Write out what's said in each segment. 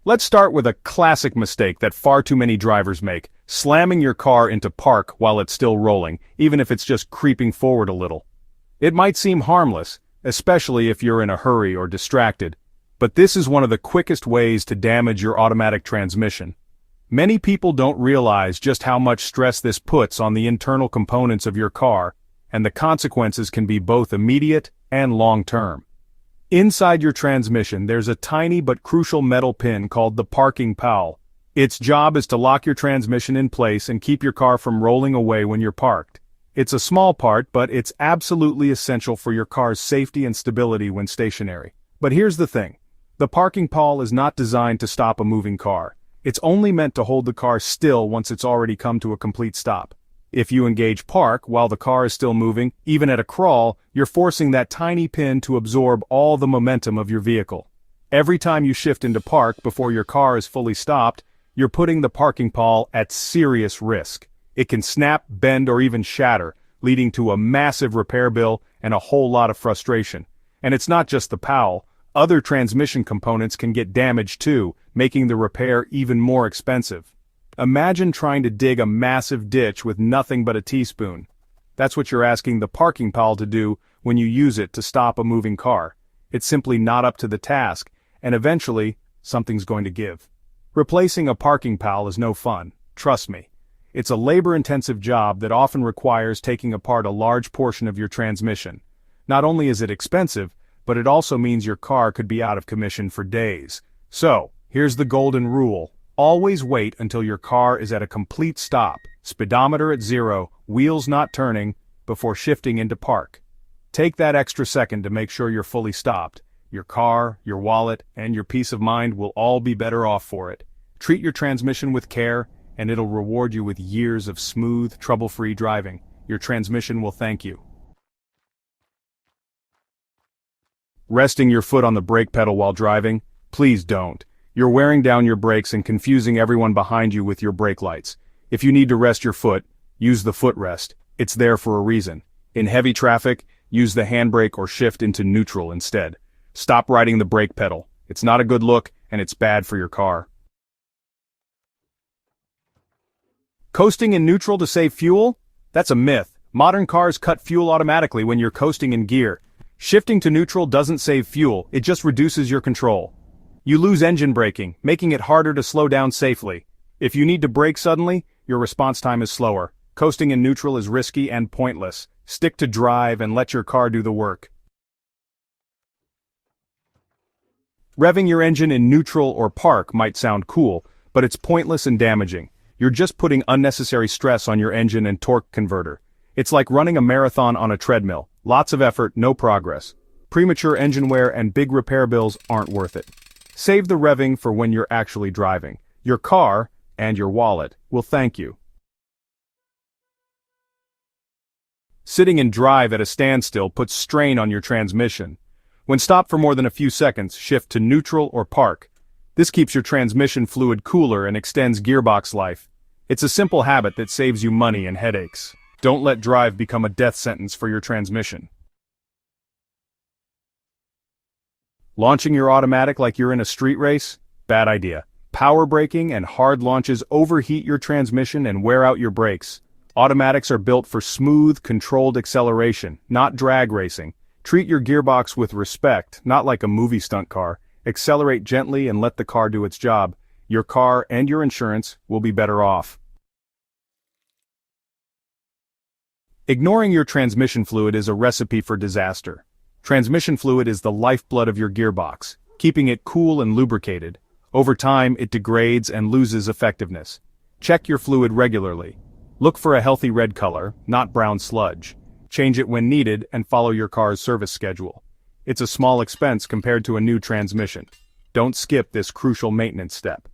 Let's start with a classic mistake that far too many drivers make: slamming your car into park while it's still rolling, even if it's just creeping forward a little. It might seem harmless, especially if you're in a hurry or distracted, but this is one of the quickest ways to damage your automatic transmission. Many people don't realize just how much stress this puts on the internal components of your car, and the consequences can be both immediate and long-term. Inside your transmission, there's a tiny but crucial metal pin called the parking powel. Its job is to lock your transmission in place and keep your car from rolling away when you're parked. It's a small part, but it's absolutely essential for your car's safety and stability when stationary. But here's the thing. The parking powel is not designed to stop a moving car. It's only meant to hold the car still once it's already come to a complete stop. If you engage park while the car is still moving, even at a crawl, you're forcing that tiny pin to absorb all the momentum of your vehicle. Every time you shift into park before your car is fully stopped, you're putting the parking powel at serious risk. It can snap, bend, or even shatter, leading to a massive repair bill and a whole lot of frustration. And it's not just the powel. Other transmission components can get damaged too, making the repair even more expensive. Imagine trying to dig a massive ditch with nothing but a teaspoon. That's what you're asking the parking powel to do when you use it to stop a moving car. It's simply not up to the task, and eventually, something's going to give. Replacing a parking powel is no fun, trust me. It's a labor-intensive job that often requires taking apart a large portion of your transmission. Not only is it expensive, but it also means your car could be out of commission for days. So, here's the golden rule. Always wait until your car is at a complete stop, speedometer at 0, wheels not turning, before shifting into park. Take that extra second to make sure you're fully stopped. Your car, your wallet, and your peace of mind will all be better off for it. Treat your transmission with care, and it'll reward you with years of smooth, trouble-free driving. Your transmission will thank you. Resting your foot on the brake pedal while driving? Please don't. You're wearing down your brakes and confusing everyone behind you with your brake lights. If you need to rest your foot, use the footrest. It's there for a reason. In heavy traffic, use the handbrake or shift into neutral instead. Stop riding the brake pedal. It's not a good look, and it's bad for your car. Coasting in neutral to save fuel? That's a myth. Modern cars cut fuel automatically when you're coasting in gear. Shifting to neutral doesn't save fuel, it just reduces your control. You lose engine braking, making it harder to slow down safely. If you need to brake suddenly, your response time is slower. Coasting in neutral is risky and pointless. Stick to drive and let your car do the work. Revving your engine in neutral or park might sound cool, but it's pointless and damaging. You're just putting unnecessary stress on your engine and torque converter. It's like running a marathon on a treadmill. Lots of effort, no progress. Premature engine wear and big repair bills aren't worth it. Save the revving for when you're actually driving. Your car, and your wallet, will thank you. Sitting in drive at a standstill puts strain on your transmission. When stopped for more than a few seconds, shift to neutral or park. This keeps your transmission fluid cooler and extends gearbox life. It's a simple habit that saves you money and headaches. Don't let drive become a death sentence for your transmission. Launching your automatic like you're in a street race? Bad idea. Power braking and hard launches overheat your transmission and wear out your brakes. Automatics are built for smooth, controlled acceleration, not drag racing. Treat your gearbox with respect, not like a movie stunt car. Accelerate gently and let the car do its job. Your car and your insurance will be better off. Ignoring your transmission fluid is a recipe for disaster. Transmission fluid is the lifeblood of your gearbox, keeping it cool and lubricated. Over time, it degrades and loses effectiveness. Check your fluid regularly. Look for a healthy red color, not brown sludge. Change it when needed and follow your car's service schedule. It's a small expense compared to a new transmission. Don't skip this crucial maintenance step.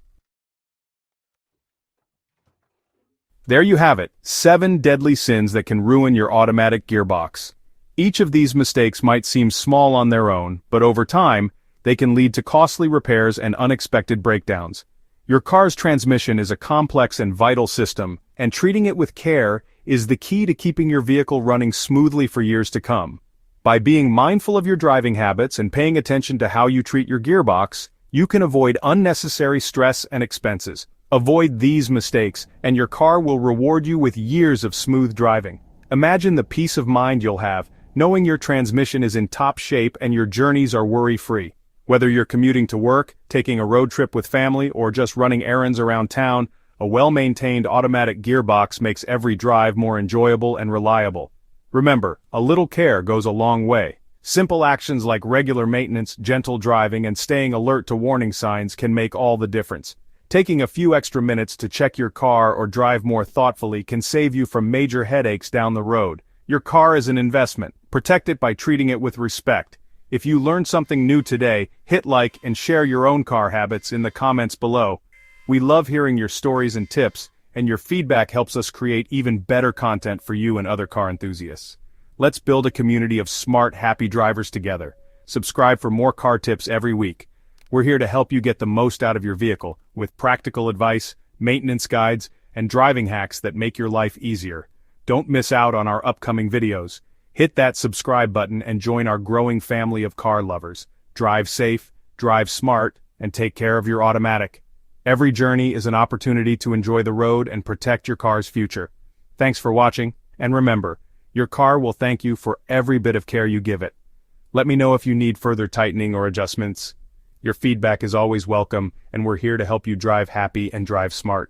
There you have it, 7 deadly sins that can ruin your automatic gearbox. Each of these mistakes might seem small on their own, but over time, they can lead to costly repairs and unexpected breakdowns. Your car's transmission is a complex and vital system, and treating it with care is the key to keeping your vehicle running smoothly for years to come. By being mindful of your driving habits and paying attention to how you treat your gearbox, you can avoid unnecessary stress and expenses. Avoid these mistakes, and your car will reward you with years of smooth driving. Imagine the peace of mind you'll have, knowing your transmission is in top shape and your journeys are worry-free. Whether you're commuting to work, taking a road trip with family, or just running errands around town, a well-maintained automatic gearbox makes every drive more enjoyable and reliable. Remember, a little care goes a long way. Simple actions like regular maintenance, gentle driving, and staying alert to warning signs can make all the difference. Taking a few extra minutes to check your car or drive more thoughtfully can save you from major headaches down the road. Your car is an investment. Protect it by treating it with respect. If you learned something new today, hit like and share your own car habits in the comments below. We love hearing your stories and tips, and your feedback helps us create even better content for you and other car enthusiasts. Let's build a community of smart, happy drivers together. Subscribe for more car tips every week. We're here to help you get the most out of your vehicle, with practical advice, maintenance guides, and driving hacks that make your life easier. Don't miss out on our upcoming videos. Hit that subscribe button and join our growing family of car lovers. Drive safe, drive smart, and take care of your automatic. Every journey is an opportunity to enjoy the road and protect your car's future. Thanks for watching, and remember, your car will thank you for every bit of care you give it. Let me know if you need further tightening or adjustments. Your feedback is always welcome, and we're here to help you drive happy and drive smart.